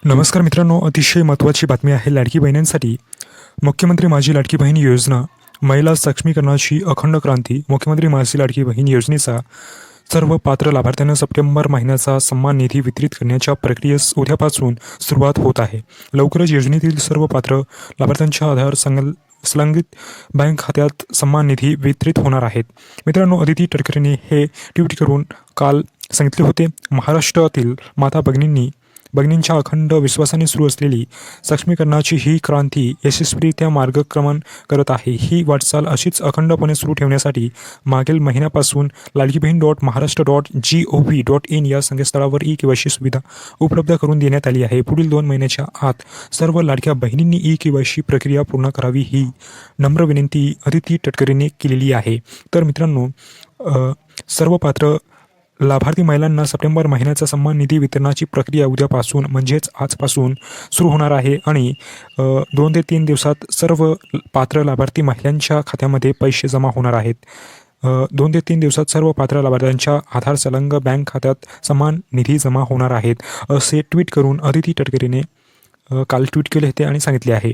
नमस्कार मित्रांनो, अतिशय महत्त्वाची बातमी आहे लाडकी बहिणींसाठी. मुख्यमंत्री माझी लाडकी बहीण योजना, महिला सक्षमीकरणाची अखंड क्रांती. मुख्यमंत्री माझी लाडकी बहीण योजनेचा सर्व पात्र लाभार्थ्यांना सप्टेंबर महिन्याचा सन्मान निधी वितरित करण्याच्या प्रक्रियेस उद्यापासून सुरुवात होत आहे. लवकरच योजनेतील सर्व पात्र लाभार्थ्यांच्या आधार संलग्नित बँक खात्यात सन्मान निधी वितरित होणार आहेत. मित्रांनो, अदिती तटकरेंनी हे ट्विट करून काल सांगितले होते. महाराष्ट्रातील माता भगिनींच्या अखंड विश्वासाने सुरू असलेली सक्षमीकरणाची ही क्रांती यशस्वीरित्या मार्गक्रमण करत आहे. ही वाटचाल अशीच अखंडपणे सुरू ठेवण्यासाठी मागील महिन्यापासून laadkibaheen.maharashtra.gov.in या संकेतस्थळावर ई-केवायसी सुविधा उपलब्ध करून देण्यात आली आहे. पुढील 2 महिन्याच्या आत सर्व लाडक्या बहिणींनी ई-केवायसी प्रक्रिया पूर्ण करावी, ही नम्र विनंती अदिती तटकरेंनी केलेली आहे. तर मित्रांनो, सर्व पात्र लाभार्थी महिलांना सप्टेंबर महिन्याचा सन्मान निधी वितरणाची प्रक्रिया उद्यापासून म्हणजेच आजपासून सुरू होणार आहे आणि 2 ते 3 दिवसात सर्व पात्र लाभार्थी महिलांच्या खात्यामध्ये पैसे जमा होणार आहेत. 2 ते 3 दिवसात सर्व पात्र लाभार्थ्यांच्या आधार संलग्न बँक खात्यात सन्मान निधी जमा होणार आहेत, असे ट्विट करून अदिती तटकरेने काल ट्विट केले होते आणि सांगितले आहे.